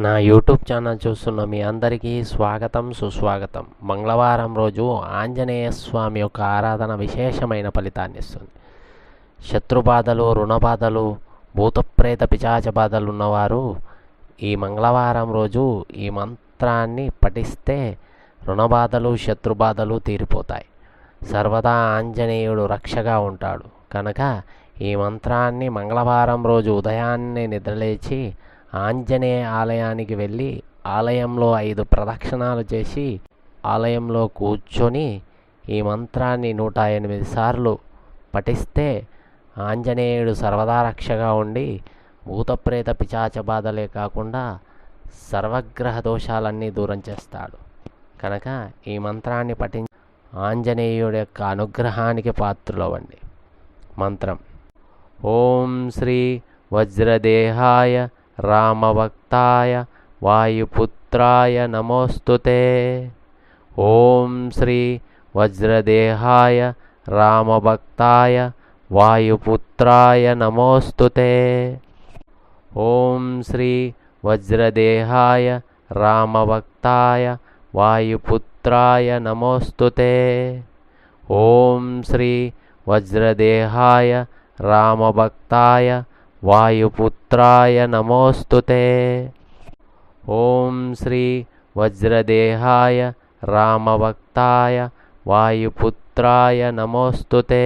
నా YouTube channel చూస్తున్న మీ అందరికీ స్వాగతం సుస్వాగతం. మంగళవారం రోజు ఆంజనేయ స్వామి యొక్క ఆరాధన విశేషమైన ఫలితాన్ని ఇస్తుంది. శత్రుబాధలు, రుణబాధలు, భూతప్రేత పిశాచ బాధలు ఉన్నవారు ఈ మంగళవారం రోజు ఈ మంత్రాన్ని పఠిస్తే రుణబాధలు, శత్రుబాధలు తీరిపోతాయి. సర్వదా ఆంజనేయుడు రక్షగా ఉంటాడు కనుక ఈ మంత్రాన్ని మంగళవారం రోజు ఉదయాన్నే నిద్రలేచి ఆంజనేయ ఆలయానికి వెళ్ళి ఆలయంలో 5 ప్రదక్షిణాలు చేసి ఆలయంలో కూర్చొని ఈ మంత్రాన్ని 108 సార్లు పఠిస్తే ఆంజనేయుడు సర్వదా రక్షగా ఉండి భూతప్రేత పిశాచ బాధలే కాకుండా సర్వగ్రహ దోషాలన్నీ దూరం చేస్తాడు. కనుక ఈ మంత్రాన్ని పఠించి ఆంజనేయుడి యొక్క అనుగ్రహానికి పాత్రులవ్వండి. మంత్రం: ఓం శ్రీ వజ్రదేహాయ రామభక్తాయ వాయుపుత్రాయ నమోస్తుతే. ఓం శ్రీ వజ్రదేహాయ రామభక్తాయ వాయుపుత్రాయ నమోస్తుతే. ఓం శ్రీ వజ్రదేహాయ రామభక్తాయ వాయుపుత్రాయ నమోస్తుతే. ఓం శ్రీ వజ్రదేహాయ రామభక్తాయ వాయుపుత్రాయ నమోస్తుతే. ఓం శ్రీ వజ్రదేహాయ రామభక్తాయ వాయుపుత్రాయ నమోస్తుతే.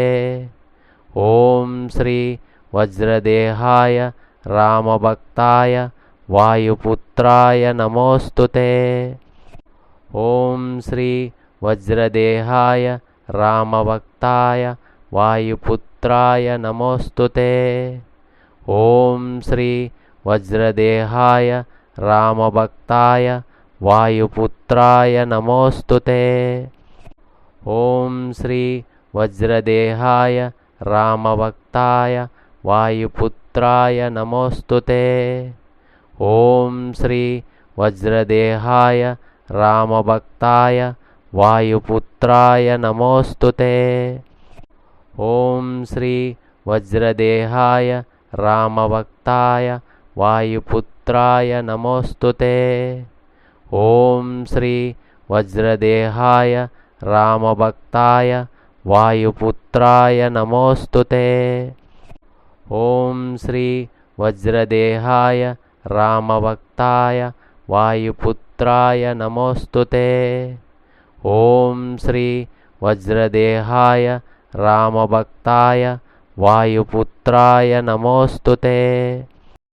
ఓం శ్రీ వజ్రదేహాయ రామభక్తాయ వాయుపుత్రాయ నమోస్తుతే. ఓం శ్రీ వజ్రదేహాయ రామభక్తాయ వాయుపుత్రాయ నమోస్తుతే. ఓం శ్రీ వజ్రదేహాయ రామభక్తాయ వాయుపుత్రాయ నమోస్తుతే. ఓం శ్రీ వజ్రదేహాయ రామభక్తాయ వాయుపుత్రాయ నమోస్తుతే. ఓం శ్రీ వజ్రదేహాయ రామభక్తాయ వాయుపుత్రాయ నమోస్తుతే. ఓం శ్రీ వజ్రదేహాయ రామభక్తాయ వాయుపుత్రాయ నమోస్తుతే. ఓం శ్రీ వజ్రదేహాయ రామభక్తాయ వాయుపుత్రాయ నమోస్తుతే. ఓం శ్రీ వజ్రదేహాయ రామభక్తాయ వాయుపుత్రాయ నమోస్తుతే. ఓం శ్రీ వజ్రదేహాయ రామభక్తాయ వాయుపుత్రాయ నమోస్తుతే.